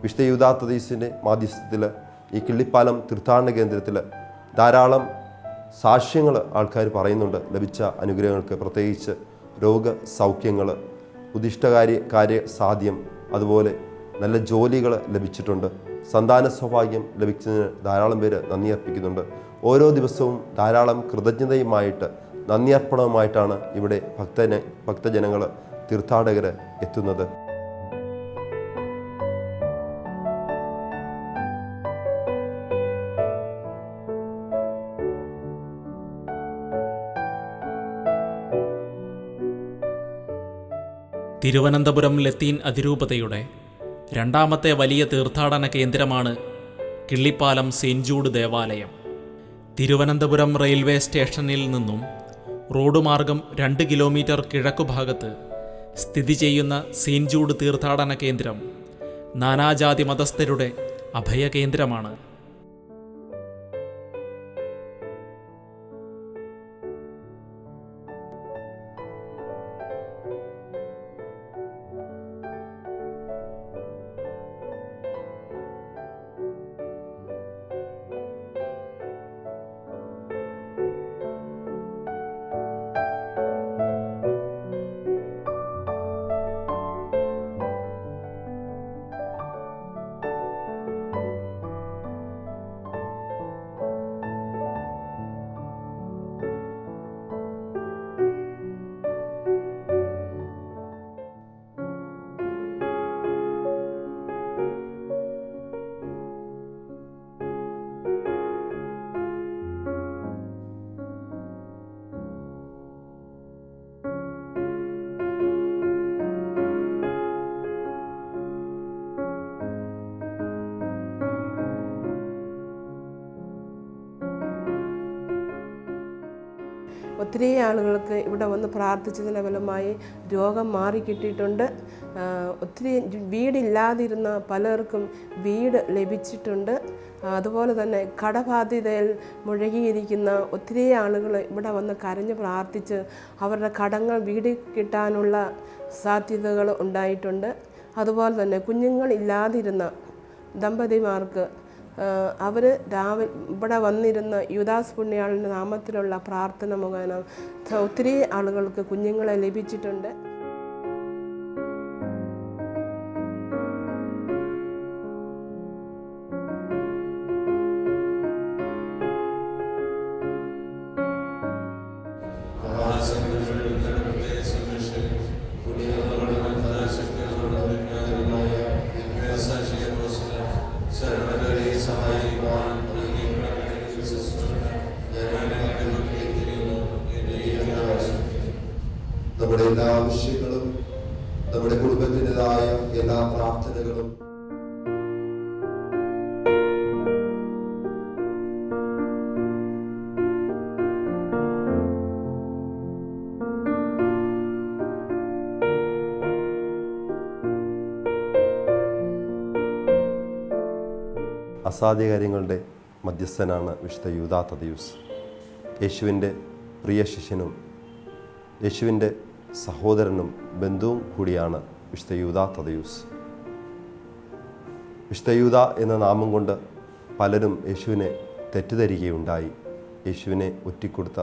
വിശുദ്ധ യൂദാത്തദീസിൻ്റെ മാധ്യസ്ഥത്തിൽ ഈ കിള്ളിപ്പാലം തീർത്ഥാടന കേന്ദ്രത്തിൽ ധാരാളം സാക്ഷ്യങ്ങൾ ആൾക്കാർ പറയുന്നുണ്ട്. ലഭിച്ച അനുഗ്രഹങ്ങൾക്ക്, പ്രത്യേകിച്ച് രോഗസൗഖ്യങ്ങൾ, കാര്യസാധ്യം, അതുപോലെ നല്ല ജോലികൾ ലഭിച്ചിട്ടുണ്ട്. സന്താന സൗഭാഗ്യം ലഭിച്ചതിന് ധാരാളം പേര് നന്ദി അർപ്പിക്കുന്നുണ്ട്. ഓരോ ദിവസവും ധാരാളം കൃതജ്ഞതയുമായിട്ട്, നന്ദി അർപ്പണവുമായിട്ടാണ് ഇവിടെ ഭക്തജനങ്ങൾ, തീർത്ഥാടകർ എത്തുന്നത്. തിരുവനന്തപുരം ലത്തീൻ അതിരൂപതയുടെ രണ്ടാമത്തെ വലിയ തീർത്ഥാടന കേന്ദ്രമാണ് കിള്ളിപ്പാലം സെയിൻറ് ജൂഡ് ദേവാലയം. തിരുവനന്തപുരം റെയിൽവേ സ്റ്റേഷനിൽ നിന്നും റോഡ് മാർഗം 2 കിലോമീറ്റർ കിഴക്കുഭാഗത്ത് സ്ഥിതി ചെയ്യുന്ന സെയിൻറ് ജൂഡ് തീർത്ഥാടന കേന്ദ്രം നാനാജാതി മതസ്ഥരുടെ അഭയകേന്ദ്രമാണ്. ഒത്തിരി ആളുകൾക്ക് ഇവിടെ വന്ന് പ്രാർത്ഥിച്ചതിൻ്റെ ഫലമായി രോഗം മാറിക്കിട്ടിയിട്ടുണ്ട്. ഒത്തിരി വീടില്ലാതിരുന്ന പലർക്കും വീട് ലഭിച്ചിട്ടുണ്ട്. അതുപോലെ തന്നെ കടബാധ്യതയിൽ മുഴുകിയിരിക്കുന്ന ഒത്തിരി ആളുകൾ ഇവിടെ വന്ന് കരഞ്ഞ് പ്രാർത്ഥിച്ച് അവരുടെ കടങ്ങൾ വീട് കിട്ടാനുള്ള സാധ്യതകൾ ഉണ്ടായിട്ടുണ്ട്. അതുപോലെ തന്നെ കുഞ്ഞുങ്ങളില്ലാതിരുന്ന ദമ്പതിമാർക്ക് അവർ ഇവിടെ വന്നിരുന്ന യൂദാസ് പുണ്യാളൻ്റെ നാമത്തിലുള്ള പ്രാർത്ഥന മുഖേന ഒത്തിരി ആളുകൾക്ക് കുഞ്ഞുങ്ങളെ ലഭിച്ചിട്ടുണ്ട്. നമ്മുടെ എല്ലാ ആവശ്യങ്ങളും, നമ്മുടെ കുടുംബത്തിൻ്റെതായ എല്ലാ പ്രാർത്ഥനകളും അസാധ്യ കാര്യങ്ങളുടെ മധ്യസ്ഥനാണ് വിശുദ്ധ യൂദാ തദയൂസ്. യേശുവിൻ്റെ പ്രിയ ശിഷ്യനും യേശുവിൻ്റെ സഹോദരനും ബന്ധുവും കൂടിയാണ് വിശുദ്ധ യൂദാ തദയൂസ്. വിശുദ്ധ യൂദാ എന്ന നാമം കൊണ്ട് പലരും യേശുവിനെ തെറ്റിദ്ധരിക്കുകയുണ്ടായി. യേശുവിനെ ഒറ്റിക്കൊടുത്ത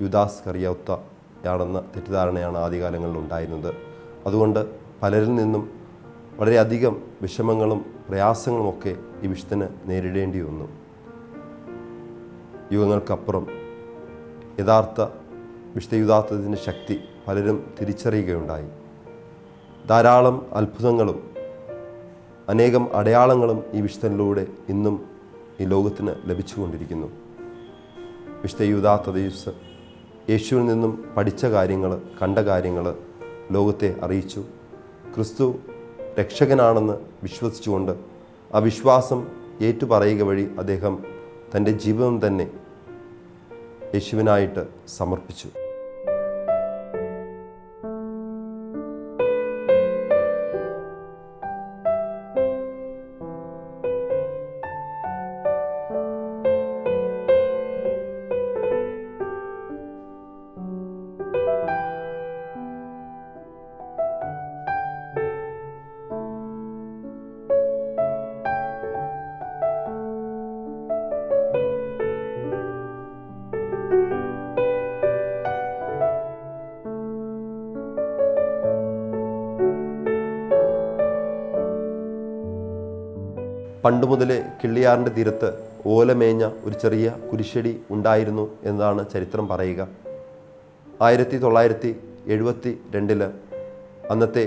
യൂദാസ് കറിയോത്തയാണെന്ന തെറ്റിദ്ധാരണയാണ് ആദ്യകാലങ്ങളിൽ ഉണ്ടായിരുന്നത്. അതുകൊണ്ട് പലരിൽ നിന്നും വളരെയധികം വിഷമങ്ങളും പ്രയാസങ്ങളുമൊക്കെ ഈ വിശുദ്ധന് നേരിടേണ്ടി വന്നു. യുഗങ്ങൾക്കപ്പുറം യഥാർത്ഥ വിശുദ്ധ യൂദാത്വത്തിൻ്റെ ശക്തി പലരും തിരിച്ചറിയുകയുണ്ടായി. ധാരാളം അത്ഭുതങ്ങളും അനേകം അടയാളങ്ങളും ഈ വിശുദ്ധനിലൂടെ ഇന്നും ഈ ലോകത്തിന് ലഭിച്ചുകൊണ്ടിരിക്കുന്നു. വിശുദ്ധ യൂദാ തദയൂസ് യേശുവിൽ നിന്നും പഠിച്ച കാര്യങ്ങൾ, കണ്ട കാര്യങ്ങൾ ലോകത്തെ അറിയിച്ചു. ക്രിസ്തു രക്ഷകനാണെന്ന് വിശ്വസിച്ചുകൊണ്ട് ആ വിശ്വാസം ഏറ്റുപറയുക വഴി അദ്ദേഹം തൻ്റെ ജീവിതം തന്നെ യേശുവിനായിട്ട് സമർപ്പിച്ചു. പണ്ട് മുതലേ കിള്ളിയാറിൻ്റെ തീരത്ത് ഓലമേഞ്ഞ ഒരു ചെറിയ കുരിശടി ഉണ്ടായിരുന്നു എന്നതാണ് ചരിത്രം പറയുക. 1972 അന്നത്തെ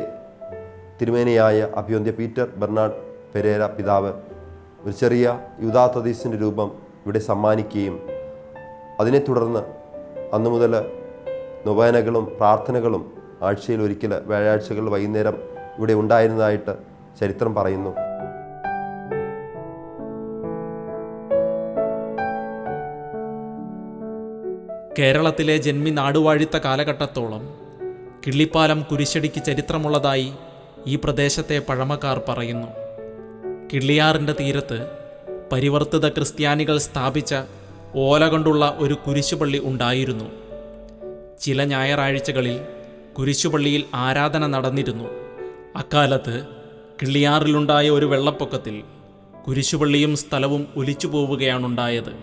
തിരുമേനിയായ അഭിവന്ദ്യ പീറ്റർ ബെർണാഡ് പെരേര പിതാവ് ഒരു ചെറിയ യൂദാത്തദീസിൻ്റെ രൂപം ഇവിടെ സമ്മാനിക്കുകയും അതിനെ തുടർന്ന് അന്നു മുതൽ നൊവേനകളും പ്രാർത്ഥനകളും ആഴ്ചയിൽ ഒരിക്കൽ വ്യാഴാഴ്ചകൾ വൈകുന്നേരം ഇവിടെ ഉണ്ടായിരുന്നതായിട്ട് ചരിത്രം പറയുന്നു. കേരളത്തിലെ ജന്മി നാടുവാഴിത്ത കാലഘട്ടത്തോളം കിള്ളിപ്പാലം കുരിശടിക്ക് ചരിത്രമുള്ളതായി ഈ പ്രദേശത്തെ പഴമക്കാർ പറയുന്നു. കിള്ളിയാറിൻ്റെ തീരത്ത് പരിവർത്തിത ക്രിസ്ത്യാനികൾ സ്ഥാപിച്ച ഓല കൊണ്ടുള്ള ഒരു കുരിശുപള്ളി ഉണ്ടായിരുന്നു. ചില ഞായറാഴ്ചകളിൽ കുരിശുപള്ളിയിൽ ആരാധന നടന്നിരുന്നു. അക്കാലത്ത് കിള്ളിയാറിലുണ്ടായ ഒരു വെള്ളപ്പൊക്കത്തിൽ കുരിശുപള്ളിയും സ്ഥലവും ഒലിച്ചു പോവുകയാണുണ്ടായത്.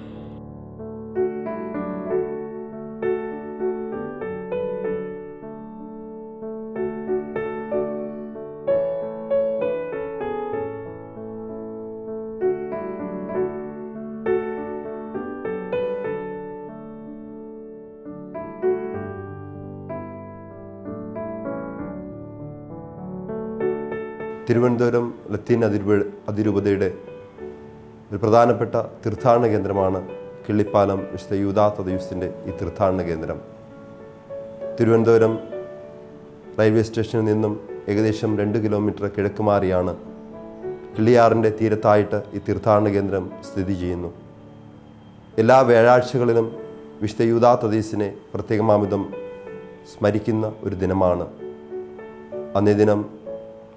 തിരുവനന്തപുരം ലത്തീൻ അതിരൂപതയുടെ ഒരു പ്രധാനപ്പെട്ട തീർത്ഥാടന കേന്ദ്രമാണ് കിള്ളിപ്പാലം വിശുദ്ധ യൂദാത്തദയൂസിൻ്റെ ഈ തീർത്ഥാടന കേന്ദ്രം. തിരുവനന്തപുരം റെയിൽവേ സ്റ്റേഷനിൽ നിന്നും ഏകദേശം 2 കിലോമീറ്റർ കിഴക്ക് മാറിയാണ് കിള്ളിയാറിൻ്റെ തീരത്തായിട്ട് ഈ തീർത്ഥാടന കേന്ദ്രം സ്ഥിതി ചെയ്യുന്നു. എല്ലാ വ്യാഴാഴ്ചകളിലും വിശുദ്ധ യൂദാത്തദീസിനെ പ്രത്യേകമാവിധം സ്മരിക്കുന്ന ഒരു ദിനമാണ്. അന്നേ ദിനം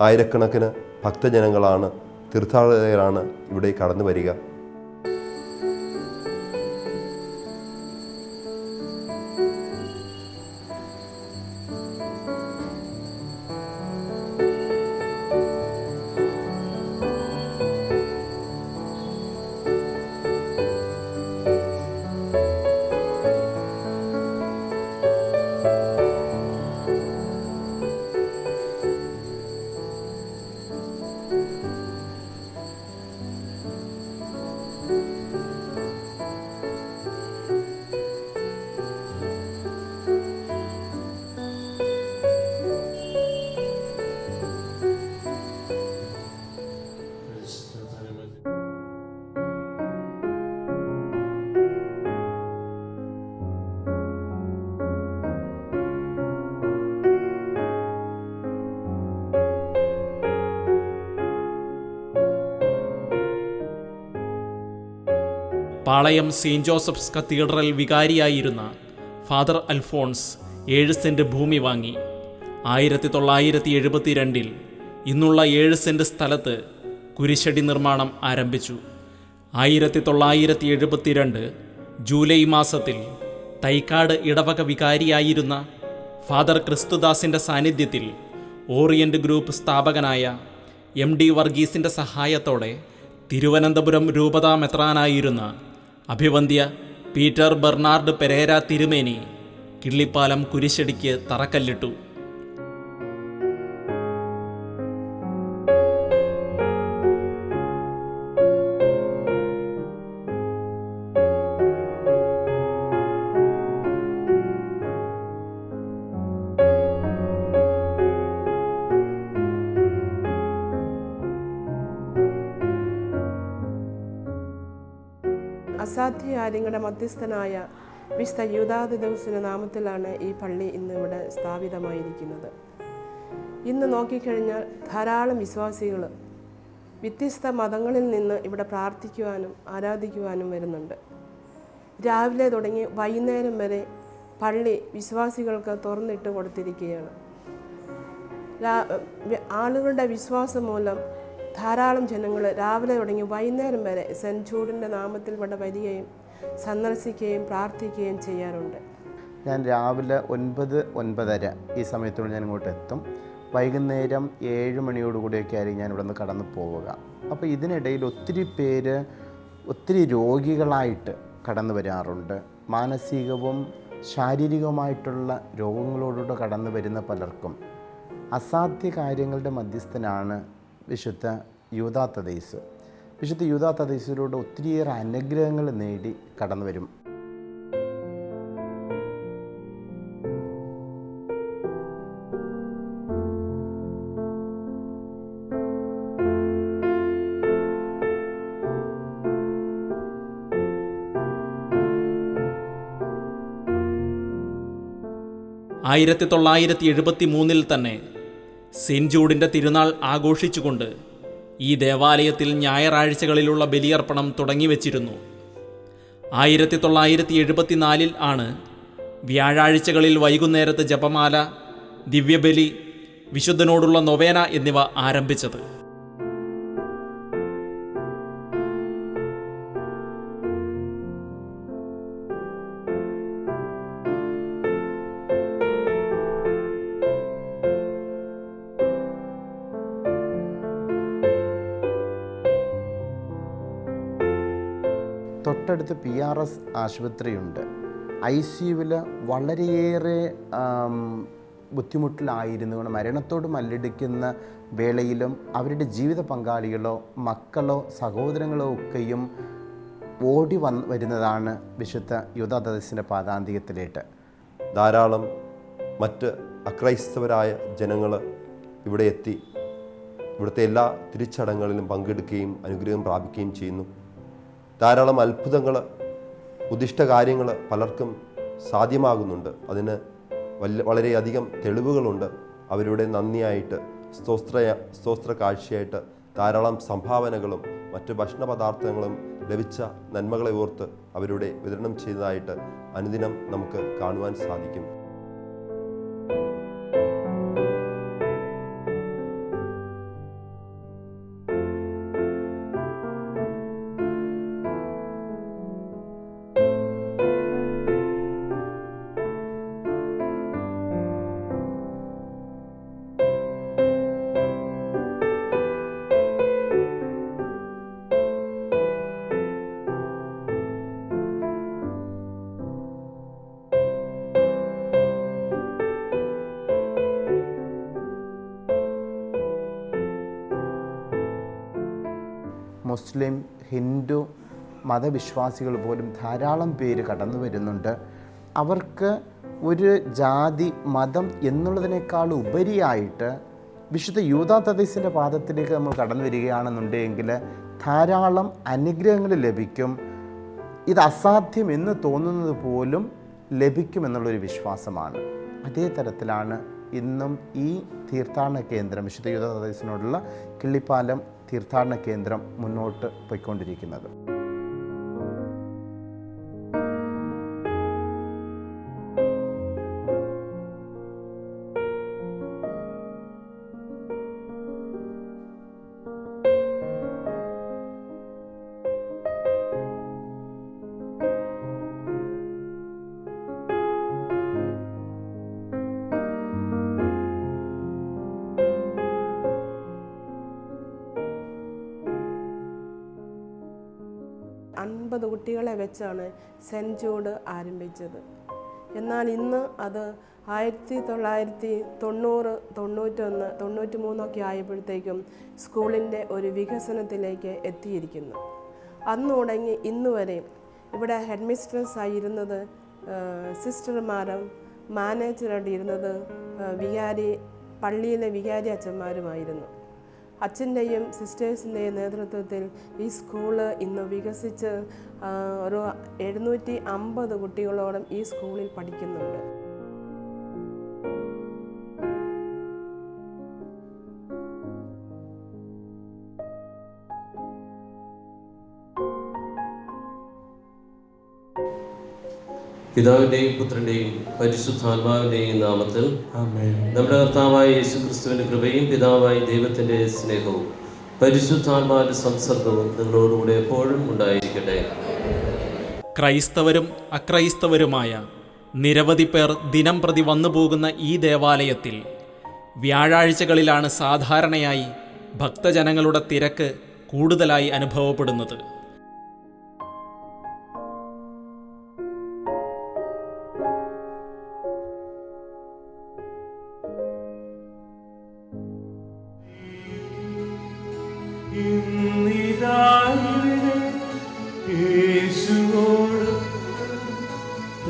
ആയിരക്കണക്കിന് ഭക്തജനങ്ങളാണ്, തീർത്ഥാടകരാണ് ഇവിടെ കടന്നു വരിക. പാളയം സെയിൻറ്റ് ജോസഫ്സ് കത്തീഡ്രൽ വികാരിയായിരുന്ന ഫാദർ അൽഫോൺസ് 7 സെൻറ്റ് ഭൂമി വാങ്ങി 1972 ഇന്നുള്ള 7 സെൻറ്റ് സ്ഥലത്ത് കുരിശടി നിർമ്മാണം ആരംഭിച്ചു. 1972 ജൂലൈ മാസത്തിൽ തൈക്കാട് ഇടവക വികാരിയായിരുന്ന ഫാദർ ക്രിസ്തുദാസിൻ്റെ സാന്നിധ്യത്തിൽ ഓറിയൻ്റ് ഗ്രൂപ്പ് സ്ഥാപകനായ MD വർഗീസിൻ്റെ സഹായത്തോടെ തിരുവനന്തപുരം രൂപതാ മെത്രാനായിരുന്ന അഭിവന്ദ്യ പീറ്റർ ബെർണാഡ് പെരേര തിരുമേനി കിള്ളിപ്പാലം കുരിശടിക്ക് തറക്കല്ലിട്ടു. അസാധ്യ കാര്യങ്ങളുടെ മധ്യസ്ഥനായ വിശുദ്ധ യൂദാത്തദയൂസിൻ്റെ നാമത്തിലാണ് ഈ പള്ളി ഇന്ന് ഇവിടെ സ്ഥാപിതമായിരിക്കുന്നത്. ഇന്ന് നോക്കിക്കഴിഞ്ഞാൽ ധാരാളം വിശ്വാസികൾ വ്യത്യസ്ത മതങ്ങളിൽ നിന്ന് ഇവിടെ പ്രാർത്ഥിക്കുവാനും ആരാധിക്കുവാനും വരുന്നുണ്ട്. രാവിലെ തുടങ്ങി വൈകുന്നേരം വരെ പള്ളി വിശ്വാസികൾക്ക് തുറന്നിട്ട് കൊടുത്തിരിക്കുകയാണ്. ആളുകളുടെ വിശ്വാസം മൂലം ധാരാളം ജനങ്ങൾ രാവിലെ തുടങ്ങി വൈകുന്നേരം വരെ സെൻറ്റ് ജൂഡിൻ്റെ നാമത്തിൽ ഇവിടെ വരികയും സന്ദർശിക്കുകയും പ്രാർത്ഥിക്കുകയും ചെയ്യാറുണ്ട്. ഞാൻ രാവിലെ 9-9:30 ഈ സമയത്തോട് ഞാൻ ഇങ്ങോട്ട് എത്തും. വൈകുന്നേരം 7 മണിയോടുകൂടിയൊക്കെ ആയിരിക്കും ഞാൻ ഇവിടെ നിന്ന് കടന്നു പോവുക. അപ്പോൾ ഇതിനിടയിൽ ഒത്തിരി രോഗികളായിട്ട് കടന്നു വരാറുണ്ട്. മാനസികവും ശാരീരികവുമായിട്ടുള്ള രോഗങ്ങളോടുകൂടെ കടന്നു വരുന്ന പലർക്കും അസാധ്യ കാര്യങ്ങളുടെ മധ്യസ്ഥനാണ് വിശുദ്ധ യൂദാത്തദയൂസ്. വിശുദ്ധ യൂദാ തദ്ദേശിലൂടെ ഒത്തിരിയേറെ അനുഗ്രഹങ്ങൾ നേടി കടന്നു വരും. ആയിരത്തി 1973 തന്നെ സെയിൻറ്റ് ജൂഡിൻ്റെ തിരുനാൾ ആഘോഷിച്ചുകൊണ്ട് ഈ ദേവാലയത്തിൽ ഞായറാഴ്ചകളിലുള്ള ബലിയർപ്പണം തുടങ്ങിവെച്ചിരുന്നു. 1974 ആണ് വ്യാഴാഴ്ചകളിൽ വൈകുന്നേരത്ത് ജപമാല, ദിവ്യബലി, വിശുദ്ധനോടുള്ള നൊവേന എന്നിവ ആരംഭിച്ചത്. തൊട്ടടുത്ത് PRS ആശുപത്രിയുണ്ട്. ICUവിൽ വളരെയേറെ ബുദ്ധിമുട്ടിലായിരുന്നു. മരണത്തോട് മല്ലിടിക്കുന്ന വേളയിലും അവരുടെ ജീവിത പങ്കാളികളോ മക്കളോ സഹോദരങ്ങളോ ഒക്കെയും ഓടി വരുന്നതാണ് വിശുദ്ധ യൂദാ തദ്ദേശിൻ്റെ പാദാന്തികത്തിലേട്ട്. ധാരാളം മറ്റ് അക്രൈസ്തവരായ ജനങ്ങൾ ഇവിടെ എത്തി ഇവിടുത്തെ എല്ലാ തിരുച്ചടങ്ങുകളിലും പങ്കെടുക്കുകയും അനുഗ്രഹം പ്രാപിക്കുകയും ചെയ്യുന്നു. ധാരാളം അത്ഭുതങ്ങൾ, ഉദ്ദിഷ്ട കാര്യങ്ങൾ പലർക്കും സാധ്യമാകുന്നുണ്ട്. അതിന് വളരെയധികം തെളിവുകളുണ്ട്. അവരുടെ നന്ദിയായിട്ട് സ്തോത്ര കാഴ്ചയായിട്ട് ധാരാളം സംഭാവനകളും മറ്റ് ഭക്ഷണ പദാർത്ഥങ്ങളും ലഭിച്ച നന്മകളെ ഓർത്ത് അവരുടെ വിതരണം ചെയ്തതായിട്ട് അനുദിനം നമുക്ക് കാണുവാൻ സാധിക്കും. മുസ്ലിം, ഹിന്ദു മതവിശ്വാസികൾ പോലും ധാരാളം പേര് കടന്നു വരുന്നുണ്ട്. അവർക്ക് ഒരു ജാതി, മതം എന്നുള്ളതിനേക്കാൾ ഉപരിയായിട്ട് വിശുദ്ധ യൂദാ തദ്ദേശിൻ്റെ പാദത്തിലേക്ക് നമ്മൾ കടന്നു വരികയാണെന്നുണ്ടെങ്കിൽ ധാരാളം അനുഗ്രഹങ്ങൾ ലഭിക്കും. ഇത് അസാധ്യം എന്ന് തോന്നുന്നത് പോലും ലഭിക്കുമെന്നുള്ളൊരു വിശ്വാസമാണ്. അതേ തരത്തിലാണ് ഇന്നും ഈ തീർത്ഥാടന കേന്ദ്രം, വിശുദ്ധ യൂദാ തദ്ദേശിനോടുള്ള കിള്ളിപ്പാലം തീർത്ഥാടന കേന്ദ്രം മുന്നോട്ട് പോയിക്കൊണ്ടിരിക്കുന്നത്. കുട്ടികളെ വെച്ചാണ് സെൻറ്റ് ജൂഡ് ആരംഭിച്ചത്. എന്നാൽ ഇന്ന് അത് 1990, 91, 93 ആയപ്പോഴത്തേക്കും സ്കൂളിൻ്റെ ഒരു വികസനത്തിലേക്ക് എത്തിയിരിക്കുന്നു. അന്ന് തുടങ്ങി ഇന്ന് വരെ ഇവിടെ ഹെഡ് മിസ്ട്രസ് ആയിരുന്നത് സിസ്റ്റർമാരും മാനേജറായിട്ട് ഇരുന്നത് പള്ളിയിലെ വികാരി അച്ഛന്മാരുമായിരുന്നു. അച്ഛൻ്റെയും സിസ്റ്റേഴ്സിൻ്റെയും നേതൃത്വത്തിൽ ഈ സ്കൂള് ഇന്ന് വികസിച്ച് ഒരു 750 കുട്ടികളോളം ഈ സ്കൂളിൽ പഠിക്കുന്നുണ്ട്. പിതാവിൻ്റെയും പുത്രൻ്റെയും പരിശുദ്ധാത്മാവിൻ്റെയും നാമത്തിൽ നമ്മുടെ കർത്താവായ യേശുക്രിസ്തുവിൻ്റെ കൃപയും പിതാവായ ദൈവത്തിൻ്റെ സ്നേഹവും പരിശുദ്ധാത്മാവിൻ്റെ സംസർഗവും നിങ്ങളോടുകൂടെ എപ്പോഴും ഉണ്ടായിരിക്കട്ടെ. ക്രൈസ്തവരും അക്രൈസ്തവരുമായ നിരവധി പേർ ദിനം പ്രതി വന്നു പോകുന്ന ഈ ദേവാലയത്തിൽ വ്യാഴാഴ്ചകളിലാണ് സാധാരണയായി ഭക്തജനങ്ങളുടെ തിരക്ക് കൂടുതലായി അനുഭവപ്പെടുന്നത്. ഇന്നിതാ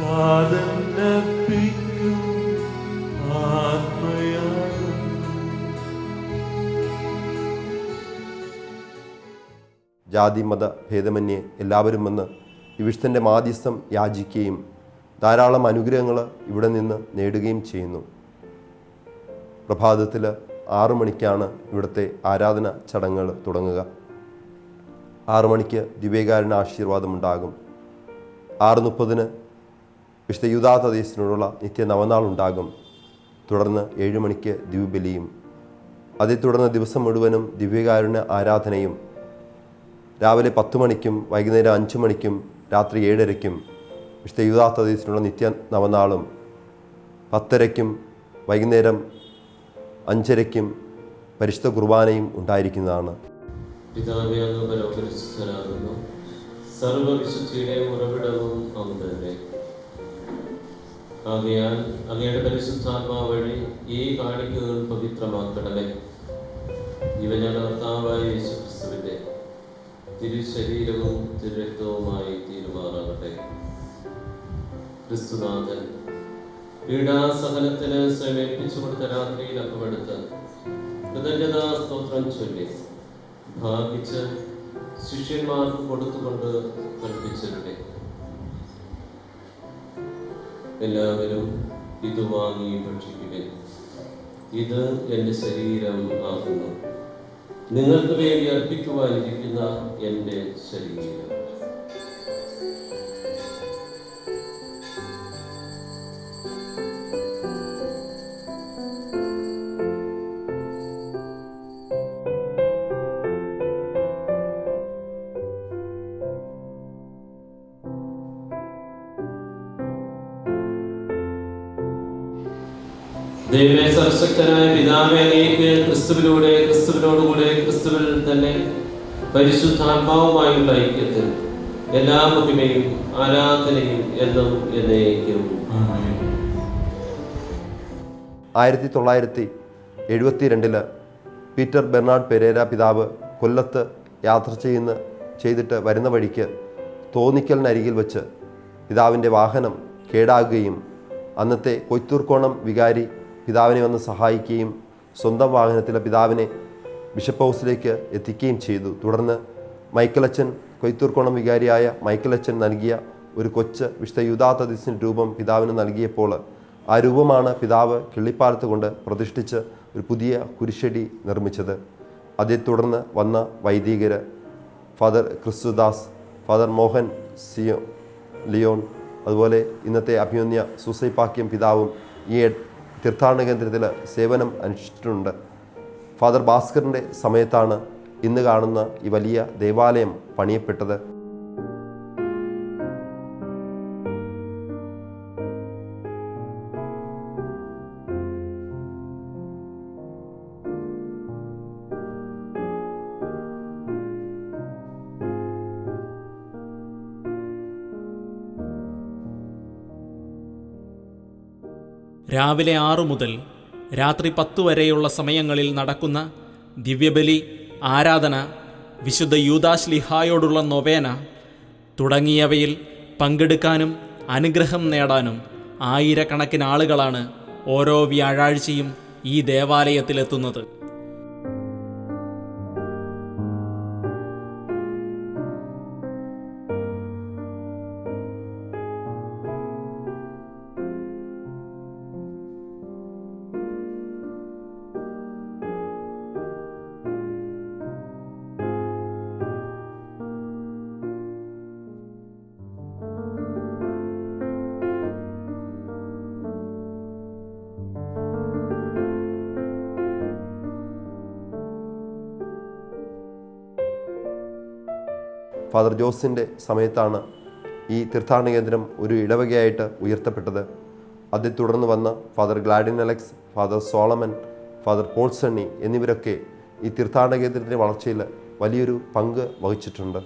കാതന്നപ്പിക്കും ആത്മയാഗം. ജാതി മത ഭേദമന്യേ എല്ലാവരും വന്ന് ഈ വിശുദ്ധൻ്റെ മാധ്യസ്ഥം യാചിക്കുകയും ധാരാളം അനുഗ്രഹങ്ങൾ ഇവിടെ നിന്ന് നേടുകയും ചെയ്യുന്നു. പ്രഭാതത്തിൽ 6 മണിക്കാണ് ഇവിടുത്തെ ആരാധന ചടങ്ങുകൾ തുടങ്ങുക. 6 മണിക്ക് ദിവ്യകാരുണ്യ ആശീർവാദം ഉണ്ടാകും. 6:30 വിശുദ്ധ യൂദാതദീസിനോടുള്ള നിത്യ നവനാൾ ഉണ്ടാകും. തുടർന്ന് 7 മണിക്ക് ദിവ്യബലിയും. അതേ തുടർന്ന് ദിവസം മുഴുവനും ദിവ്യകാരുണ്യ ആരാധനയും. രാവിലെ 10 മണിക്കും വൈകുന്നേരം 5 മണിക്കും രാത്രി 7:30 വിശുദ്ധ യൂദാതദീസിനുള്ള നിത്യ നവനാളും 10:30 വൈകുന്നേരം 5:30 പരിശുദ്ധ കുർബാനയും ഉണ്ടായിരിക്കുന്നതാണ്. പിതാവേ, അങ്ങ് പരമപരിശുദ്ധനാകുന്നു. സർവവിശുദ്ധിയുടെ ഉറവിടവും അങ്ങ് തന്നെ. ആകയാൽ അങ്ങയുടെ പരിശുദ്ധാത്മാവ് വഴി ഈ കാണിക്കകൾ പവിത്രമാക്കണമേ. ഇവ ഞങ്ങളുടെ കർത്താവായ യേശുക്രിസ്തുവിന്റെ തിരുശരീരവും തിരുരക്തവുമായി തീരുമാറാകട്ടെ. ക്രിസ്തുനാഥൻ പീഡാസഹനത്തിന് സമേൽപ്പിച്ചു കൊടുത്ത രാത്രിയിൽ അക്കമെടുത്ത് കൃതജ്ഞതാ സ്തോത്രം ചൊല്ലി ഭാഗിച്ച് ശിഷ്യന്മാർക്ക് കൊടുത്തുകൊണ്ട് കൽപ്പിച്ചിരുടെ എല്ലാവരും ഇത് വാങ്ങി ഭക്ഷിക്കുവിൻ. ഇത് എൻ്റെ ശരീരം ആകുന്നു, നിങ്ങൾക്ക് വേണ്ടി അർപ്പിക്കുവാനിരിക്കുന്ന എൻ്റെ ശരീരം. ദൈവമേ, സർവശക്തനായ പിതാവേ, അങ്ങേക്ക് ക്രിസ്തുവിലൂടെ ക്രിസ്തുവിനോടുകൂടെ ക്രിസ്തുവിൽ തന്നെ പരിശുദ്ധാത്മാവുമായുള്ള ഐക്യത്തിൽ എല്ലാ മഹിമയും ആരാധനയും എന്നും എന്നേക്കും. 1972 പീറ്റർ ബെർണാഡ് പെരേര പിതാവ് കൊല്ലത്ത് യാത്ര ചെയ്തിട്ട് വരുന്ന വഴിക്ക് തോന്നിക്കലിനരികിൽ വെച്ച് പിതാവിൻ്റെ വാഹനം കേടാകുകയും അന്നത്തെ കൊയ്ത്തൂർക്കോണം വികാരി പിതാവിനെ വന്ന് സഹായിക്കുകയും സ്വന്തം വാഹനത്തിലെ പിതാവിനെ ബിഷപ്പ് ഹൗസിലേക്ക് എത്തിക്കുകയും ചെയ്തു. തുടർന്ന് മൈക്കലച്ചൻ, കൊയ്ത്തൂർക്കോണം വികാരിയായ മൈക്കലച്ചൻ നൽകിയ ഒരു കൊച്ച് വിശുദ്ധ യൂദാതദീസിൻ്റെ രൂപം പിതാവിന് നൽകിയപ്പോൾ ആ രൂപമാണ് പിതാവ് കിള്ളിപ്പാലത്ത് കൊണ്ട് പ്രതിഷ്ഠിച്ച് ഒരു പുതിയ കുരിശടി നിർമ്മിച്ചത്. അതേ തുടർന്ന് വന്ന വൈദികർ father Kristudas, father Mohan Leon, അതുപോലെ ഇന്നത്തെ അഭിമന്യ സൂസൈപ്പാക്യം പിതാവും ഈ തീർത്ഥാടന കേന്ദ്രത്തിൽ സേവനം അനുഷ്ഠിച്ചിട്ടുണ്ട്. ഫാദർ ഭാസ്കറിൻ്റെ സമയത്താണ് ഇന്ന് കാണുന്ന ഈ വലിയ ദേവാലയം പണിയപ്പെട്ടത്. രാവിലെ 6 മുതൽ രാത്രി 10 വരെയുള്ള സമയങ്ങളിൽ നടക്കുന്ന ദിവ്യബലി, ആരാധന, വിശുദ്ധ യൂദാശ്ലീഹായോടുള്ള നൊവേന തുടങ്ങിയവയിൽ പങ്കെടുക്കാനും അനുഗ്രഹം നേടാനും ആയിരക്കണക്കിന് ആളുകളാണ് ഓരോ വ്യാഴാഴ്ചയും ഈ ദേവാലയത്തിലെത്തുന്നത്. ഫാദർ ജോസിൻ്റെ സമയത്താണ് ഈ തീർത്ഥാടന കേന്ദ്രം ഒരു ഇടവകയായിട്ട് ഉയർത്തപ്പെട്ടത്. അതിൽ തുടർന്ന് വന്ന father Gladin Alex, father Solomon, father Paul Sunny എന്നിവരൊക്കെ ഈ തീർത്ഥാടന കേന്ദ്രത്തിൻ്റെ വളർച്ചയിൽ വലിയൊരു പങ്ക് വഹിച്ചിട്ടുണ്ട്.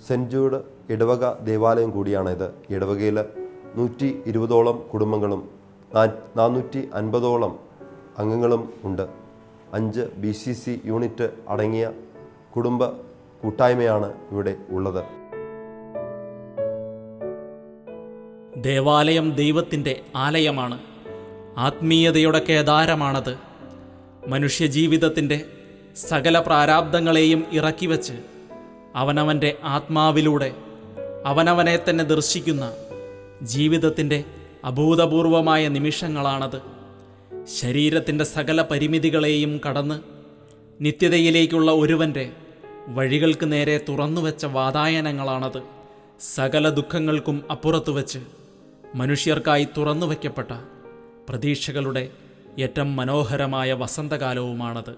സെൻറ്റ് ജൂഡ് ഇടവക ദേവാലയം കൂടിയാണിത്. ഇടവകയിൽ 120ഓളം കുടുംബങ്ങളും 450ഓളം അംഗങ്ങളും ഉണ്ട്. 5 BCC യൂണിറ്റ് അടങ്ങിയ കുടുംബ കൂട്ടായ്മയാണ് ഇവിടെ ഉള്ളത്. ദേവാലയം ദൈവത്തിൻ്റെ ആലയമാണ്. ആത്മീയതയുടെ കേദാരമാണത്. മനുഷ്യജീവിതത്തിൻ്റെ സകല പ്രാരാബ്ദങ്ങളെയും ഇറക്കിവെച്ച് അവനവൻ്റെ ആത്മാവിലൂടെ അവനവനെ തന്നെ ദർശിക്കുന്ന ജീവിതത്തിൻ്റെ അഭൂതപൂർവമായ നിമിഷങ്ങളാണത്. ശരീരത്തിൻ്റെ സകല പരിമിതികളെയും കടന്ന് നിത്യതയിലേക്കുള്ള ഒരുവൻ്റെ വഴികൾക്ക് നേരെ തുറന്നുവെച്ച വാതായനങ്ങളാണത്. സകല ദുഃഖങ്ങൾക്കും അപ്പുറത്തു വച്ച് മനുഷ്യർക്കായി തുറന്നു വയ്ക്കപ്പെട്ട പ്രതീക്ഷകളുടെ ഏറ്റവും മനോഹരമായ വസന്തകാലവുമാണത്.